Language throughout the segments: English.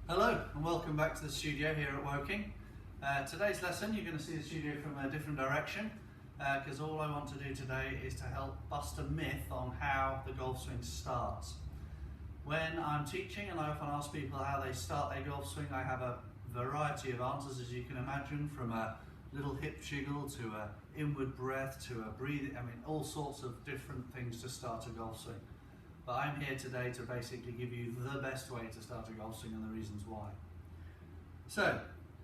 Hello and welcome back to the studio here at Woking. Today's lesson you're going to see the studio from a different direction because all I want to do today is to help bust a myth on how the golf swing starts. When I'm teaching and I often ask people how they start their golf swing, I have a variety of answers, as you can imagine, from a little hip jiggle to an inward breath to a breathing, all sorts of different things to start a golf swing. But I'm here today to basically give you the best way to start a golf swing and the reasons why. So,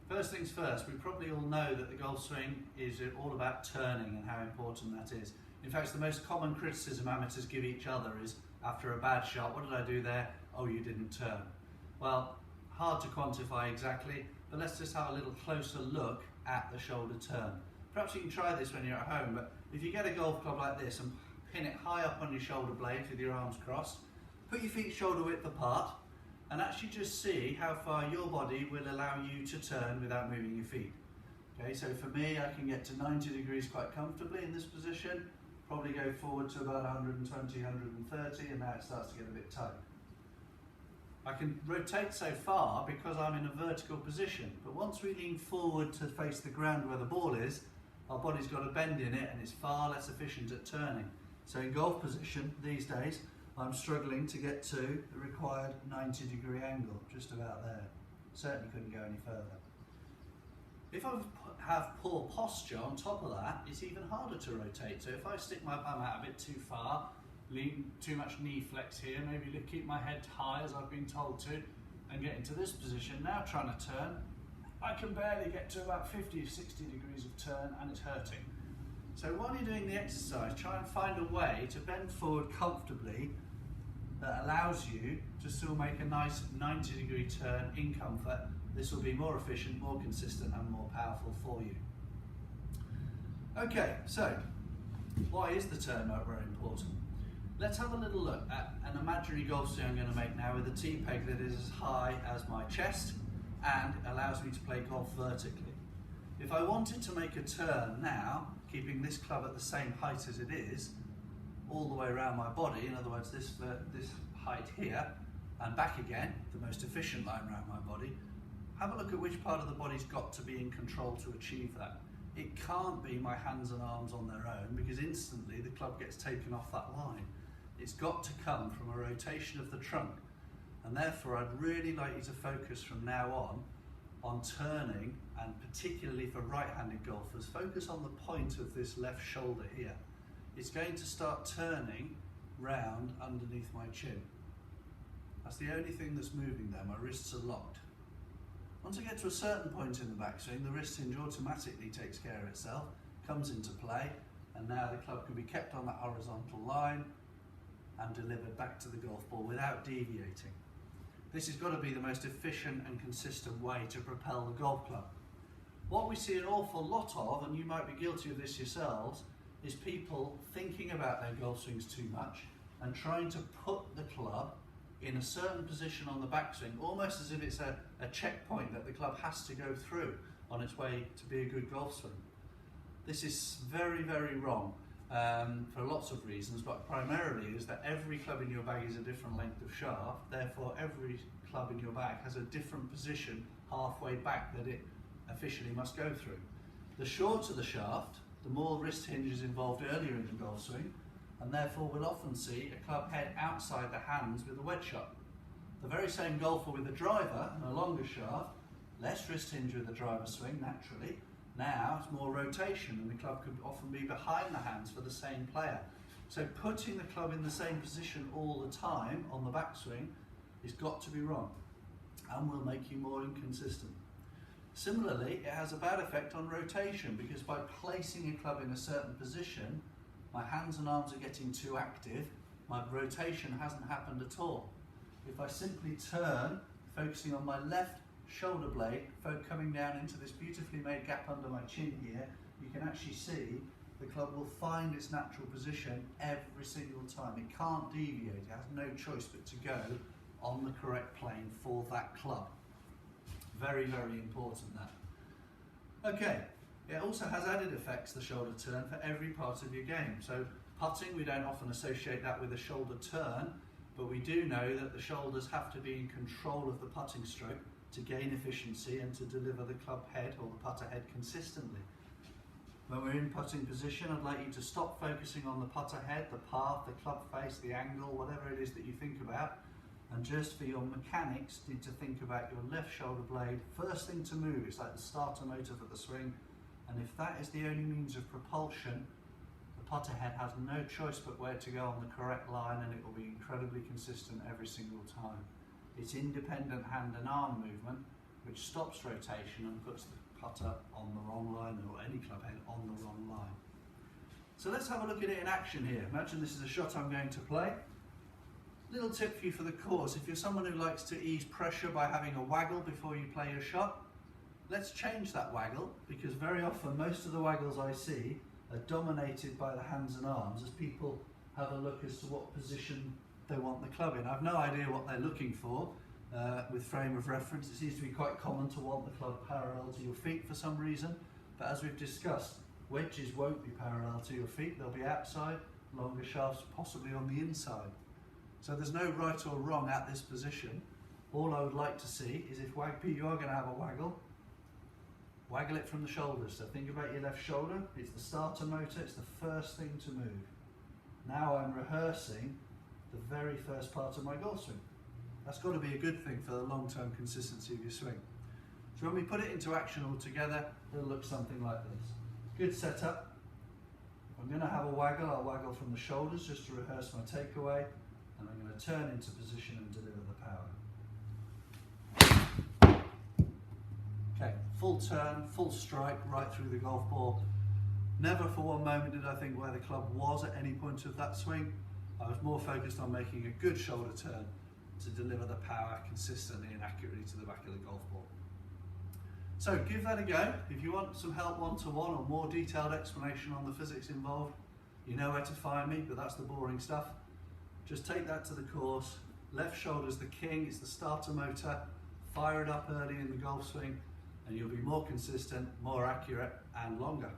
first things first, we probably all know that the golf swing is all about turning and how important that is. In fact, the most common criticism amateurs give each other is, after a bad shot, what did I do there? Oh, you didn't turn. Well, hard to quantify exactly, but let's just have a little closer look at the shoulder turn. Perhaps you can try this when you're at home, but if you get a golf club like this and pin it high up on your shoulder blade with your arms crossed, put your feet shoulder width apart, and actually just see how far your body will allow you to turn without moving your feet. Okay, so for me, I can get to 90 degrees quite comfortably in this position, probably go forward to about 120, 130, and now it starts to get a bit tight. I can rotate so far because I'm in a vertical position, but once we lean forward to face the ground where the ball is, our body's got a bend in it and it's far less efficient at turning. So in golf position these days, I'm struggling to get to the required 90-degree angle, just about there. Certainly couldn't go any further. If I have poor posture on top of that, it's even harder to rotate. So if I stick my bum out a bit too far, lean too much knee flex here, maybe keep my head high as I've been told to, and get into this position, now trying to turn, I can barely get to about 50 or 60 degrees of turn and it's hurting. So while you're doing the exercise, try and find a way to bend forward comfortably that allows you to still make a nice 90-degree turn in comfort. This will be more efficient, more consistent and more powerful for you. Okay, so why is the turn very important? Let's have a little look at an imaginary golf swing I'm going to make now with a tee peg that is as high as my chest and allows me to play golf vertically. If I wanted to make a turn now, keeping this club at the same height as it is, all the way around my body, in other words this height here, and back again, the most efficient line around my body, have a look at which part of the body's got to be in control to achieve that. It can't be my hands and arms on their own because instantly the club gets taken off that line. It's got to come from a rotation of the trunk, and therefore I'd really like you to focus from now on turning, and particularly for right-handed golfers, focus on the point of this left shoulder here. It's going to start turning round underneath my chin. That's the only thing that's moving there, my wrists are locked. Once I get to a certain point in the backswing, the wrist hinge automatically takes care of itself, comes into play, and now the club can be kept on that horizontal line and delivered back to the golf ball without deviating. This has got to be the most efficient and consistent way to propel the golf club. What we see an awful lot of, and you might be guilty of this yourselves, is people thinking about their golf swings too much and trying to put the club in a certain position on the backswing, almost as if it's a checkpoint that the club has to go through on its way to be a good golf swing. This is very, very wrong for lots of reasons, but primarily is that every club in your bag is a different length of shaft, therefore every club in your bag has a different position halfway back that it officially must go through. The shorter the shaft, the more wrist hinge is involved earlier in the golf swing, and therefore we'll often see a club head outside the hands with a wedge shot. The very same golfer with a driver and a longer shaft, less wrist hinge with the driver swing naturally, now it's more rotation and the club could often be behind the hands for the same player. So putting the club in the same position all the time on the backswing has got to be wrong and will make you more inconsistent. Similarly, it has a bad effect on rotation because by placing a club in a certain position, my hands and arms are getting too active, my rotation hasn't happened at all. If I simply turn, focusing on my left shoulder blade, coming down into this beautifully made gap under my chin here, you can actually see the club will find its natural position every single time. It can't deviate, it has no choice but to go on the correct plane for that club. Very, very important that. Okay, it also has added effects, the shoulder turn, for every part of your game. So putting, we don't often associate that with a shoulder turn, but we do know that the shoulders have to be in control of the putting stroke to gain efficiency and to deliver the club head or the putter head consistently. When we're in putting position, I'd like you to stop focusing on the putter head, the path, the club face, the angle, whatever it is that you think about, and just for your mechanics, need to think about your left shoulder blade. First thing to move, it's like the starter motor for the swing, and if that is the only means of propulsion, the putter head has no choice but where to go on the correct line, and it will be incredibly consistent every single time. It's independent hand and arm movement which stops rotation and puts the putter on the wrong line, or any club head on the wrong line. So let's have a look at it in action here. Imagine this is a shot I'm going to play. Little tip for you for the course: if you're someone who likes to ease pressure by having a waggle before you play your shot, let's change that waggle, because very often most of the waggles I see are dominated by the hands and arms as people have a look as to what position they want the club in. I've no idea what they're looking for with frame of reference. It seems to be quite common to want the club parallel to your feet for some reason, but as we've discussed, wedges won't be parallel to your feet, they'll be outside, longer shafts possibly on the inside. So there's no right or wrong at this position. All I would like to see is if you are going to have a waggle it from the shoulders. So think about your left shoulder, it's the starter motor, it's the first thing to move. Now I'm rehearsing the very first part of my golf swing. That's got to be a good thing for the long-term consistency of your swing. So when we put it into action all together, it'll look something like this. Good setup. If I'm going to have a waggle, I'll waggle from the shoulders just to rehearse my takeaway, and I'm going to turn into position and deliver the power. Okay, full turn, full strike right through the golf ball. Never for one moment did I think where the club was at any point of that swing. I was more focused on making a good shoulder turn to deliver the power consistently and accurately to the back of the golf ball. So give that a go. If you want some help one-to-one or more detailed explanation on the physics involved, you know where to find me, but that's the boring stuff. Just take that to the course. Left shoulder's the king, it's the starter motor. Fire it up early in the golf swing and you'll be more consistent, more accurate and longer.